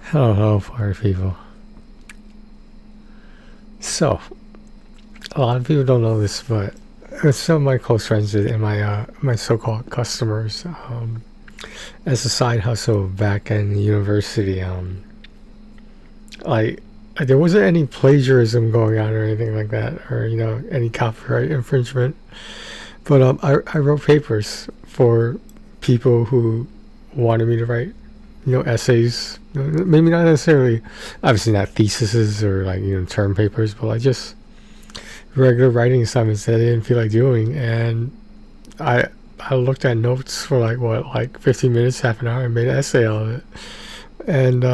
Hello, party people. So, a lot of people don't know this, but some of my close friends and my so-called customers, as a side hustle back in university, like there wasn't any plagiarism going on or anything like that, or any copyright infringement. But I wrote papers for people who wanted me to write essays, maybe not necessarily, obviously not theses or term papers, but like just regular writing assignments that I didn't feel like doing. And I looked at notes for like 15 minutes, half an hour, and made an essay out of it. And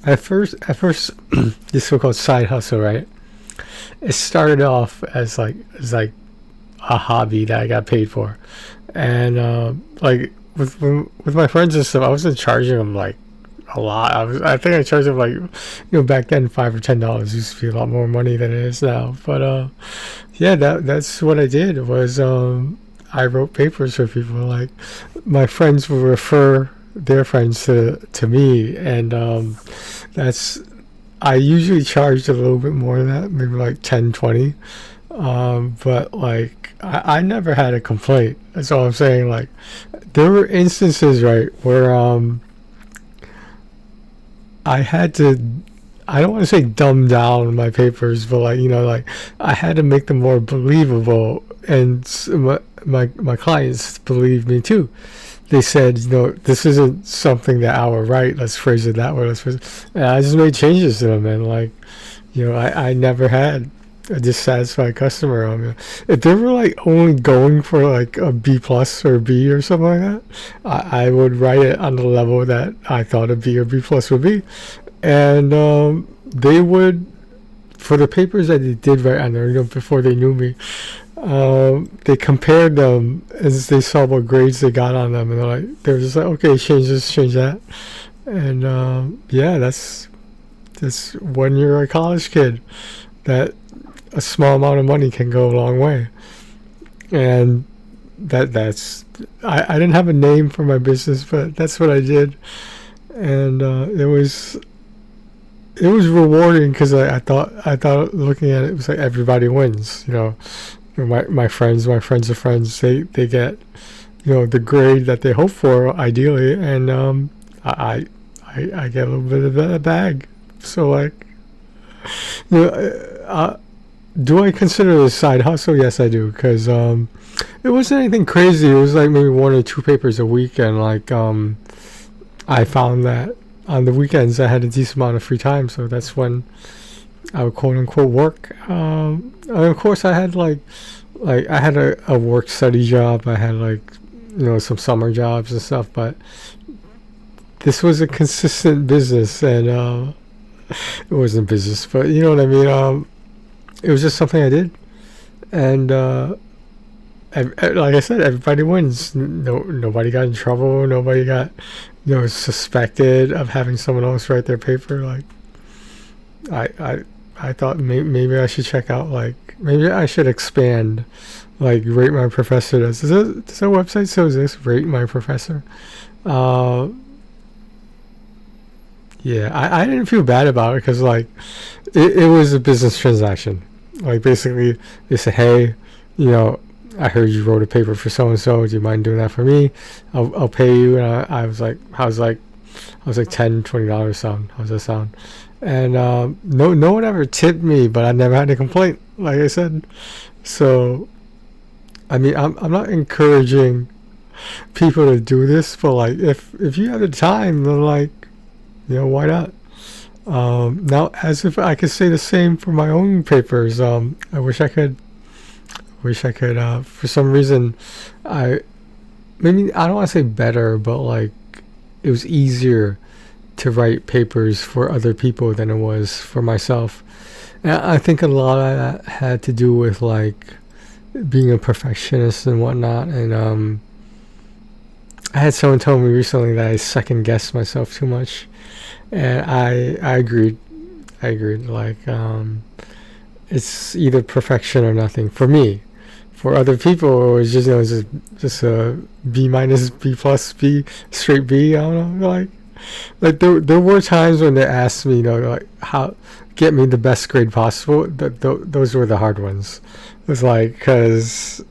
at first, this so-called side hustle, right? It started off as like a hobby that I got paid for, and with my friends and stuff, I wasn't charging them like a lot. I think I charged them like back then $5 or $10 used to be a lot more money than it is now. But yeah, that's what I did was I wrote papers for people. Like my friends would refer their friends to me, and that's I usually charged a little bit more than that, maybe like 10, 20. But like I never had a complaint. That's all I'm saying. Like there were instances, right, where I had to, I don't want to say dumb down my papers, but like I had to make them more believable, and my clients believed me too. They said, this isn't something that I would write. Let's phrase it that way. And I just made changes to them, and I never had a dissatisfied customer. I mean, if they were like only going for like a B plus or B or something like that, I would write it on the level that I thought a B or B plus would be, and they would, for the papers that they did write on there, before they knew me, they compared them as they saw what grades they got on them, and they were just like, okay, change this, change that, and yeah, that's when you're a college kid, that a small amount of money can go a long way. And that's I didn't have a name for my business, but that's what I did, and it was rewarding because I thought looking at it, it was like everybody wins. My friends of friends, they get the grade that they hope for ideally, and I get a little bit of a bag. So like do I consider it a side hustle? Yes, I do, because it wasn't anything crazy. It was like maybe 1 or 2 papers a week, and I found that on the weekends I had a decent amount of free time, so that's when I would quote unquote work. And of course, I had I had a work study job. I had some summer jobs and stuff, but this was a consistent business, and it wasn't business, but you know what I mean. It was just something I did, and like I said, everybody wins. Nobody got in trouble. Nobody got suspected of having someone else write their paper. Like I thought maybe I should check out, maybe I should expand, Rate My Professor does. Does that website still exist? Rate My Professor. Yeah, I didn't feel bad about it because it was a business transaction. Basically, they said, hey, I heard you wrote a paper for so and so. Do you mind doing that for me? I'll pay you. And I was like, $10, $20 sound. How's that sound? And no one ever tipped me, but I never had a complaint, like I said. So, I mean, I'm not encouraging people to do this, but if you have the time, then why not? Now, as if I could say the same for my own papers, I wish I could. For some reason, I don't want to say better, but it was easier to write papers for other people than it was for myself. And I think a lot of that had to do with being a perfectionist and whatnot. And I had someone tell me recently that I second guessed myself too much. And I agreed. It's either perfection or nothing for me. For other people, it was just a B minus, B plus, B straight B. I don't know. like there were times when they asked me, you know, like how get me the best grade possible. Those were the hard ones. It was like because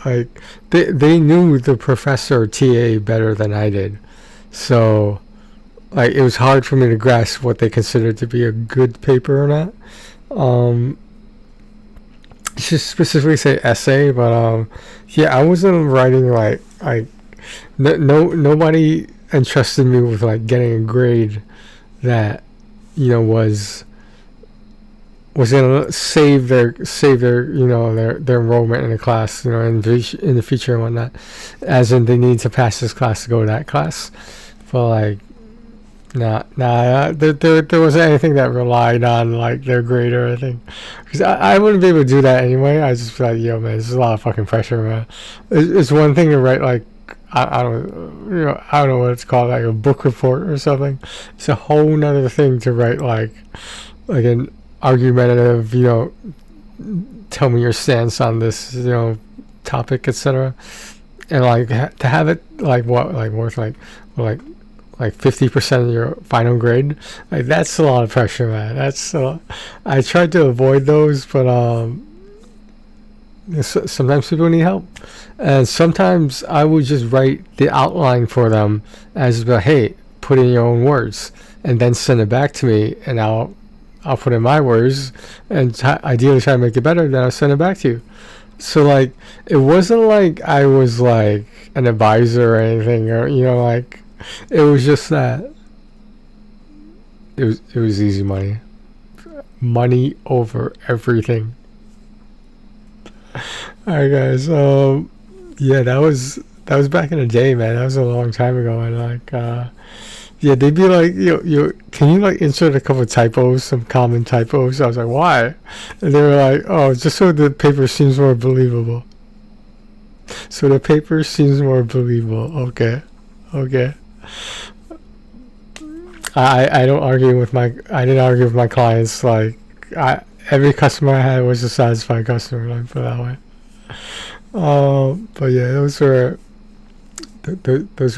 like they knew the professor or TA better than I did, so like it was hard for me to grasp what they considered to be a good paper or not. Um, just specifically say essay, but yeah, I wasn't writing like nobody entrusted me with like getting a grade that you know was gonna save their you know their enrollment in the class, you know, in the future and whatnot, as in they need to pass this class to go to that class. But like there wasn't anything that relied on like their grade or anything, because I wouldn't be able to do that anyway. I just feel like, yo man, this is a lot of fucking pressure, man. It's one thing to write like I don't you know I don't know what it's called, like a book report or something. It's a whole nother thing to write like an argumentative, you know, tell me your stance on this, you know, topic, etc. And like to have it like what like worth like 50% of your final grade, like that's a lot of pressure, man. That's I tried to avoid those, but sometimes people need help, and sometimes I would just write the outline for them as well. Hey, put in your own words, and then send it back to me, and I'll put in my words, and ideally try to make it better. Then I'll send it back to you. So like it wasn't like I was like an advisor or anything, or you know like. It was just that it was easy money over everything. All right, guys. Yeah, that was back in the day, man. That was a long time ago, and like, yeah, they'd be like, you can you like insert a couple of typos, some common typos? I was like, why? And they were like, oh, just so the paper seems more believable. So the paper seems more believable. Okay. I don't argue with I didn't argue with my clients. Like every customer I had was a satisfied customer. Like put it that way. But yeah, those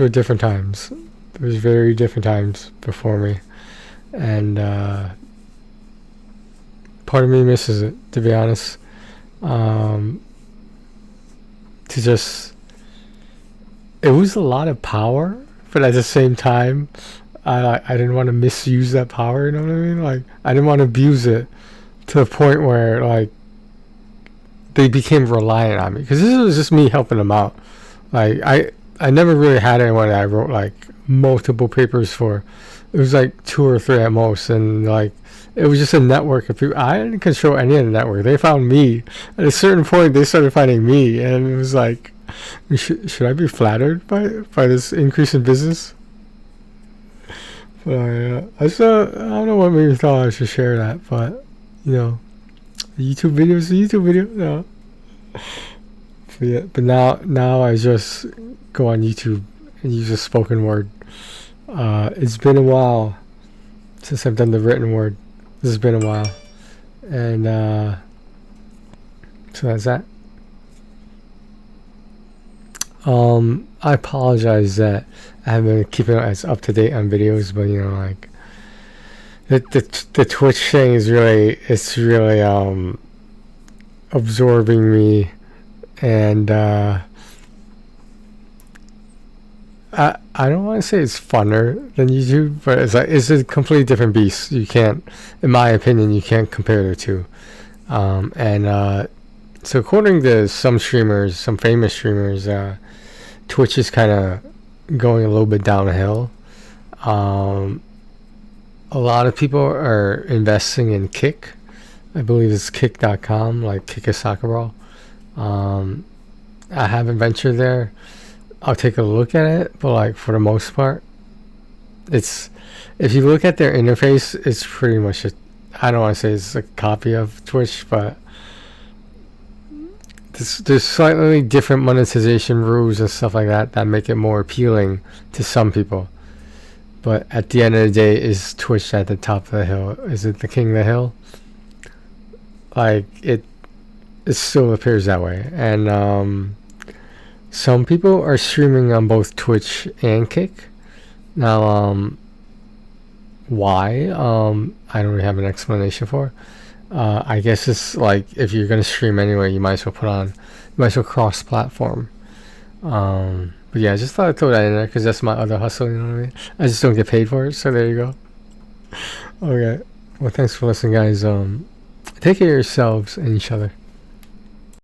were different times. Those very different times before me, and part of me misses it, to be honest. To just it was a lot of power, but at the same time, I didn't want to misuse that power. You know what I mean? Like I didn't want to abuse it to the point where like they became reliant on me, because this was just me helping them out. Like I never really had anyone that I wrote like multiple papers for. It was like 2 or 3 at most, and like it was just a network of people. I didn't control any of the network. They found me at a certain point. They started finding me, and it was like, should I be flattered by this increase in business? But I don't know what made me thought I should share that, but you know, a YouTube video is a YouTube video. No. So yeah, but now I just go on YouTube and use a spoken word. It's been a while since I've done the written word. This has been a while, and so that's that. I apologize that I haven't been keeping as up to date on videos, but you know, like the Twitch thing is really absorbing me, and I don't want to say it's funner than YouTube, but it's a completely different beast. You can't, in my opinion, you can't compare the two. So according to some streamers, some famous streamers, Twitch is kind of going a little bit downhill. A lot of people are investing in Kick. I believe it's kick.com, like kick a soccer ball. I haven't ventured there. I'll take a look at it, but like for the most part, if you look at their interface, it's pretty much I don't want to say it's a copy of Twitch, but there's slightly different monetization rules and stuff like that make it more appealing to some people. But at the end of the day, is Twitch at the top of the hill? Is it the king of the hill? Like it still appears that way, and some people are streaming on both Twitch and Kick. Now, why? I don't really have an explanation for. I guess it's like if you're gonna stream anyway, you might as well cross-platform. But yeah, I just thought I'd throw that in there because that's my other hustle. You know what I mean? I just don't get paid for it, so there you go. Okay. Well, thanks for listening, guys. Take care of yourselves and each other.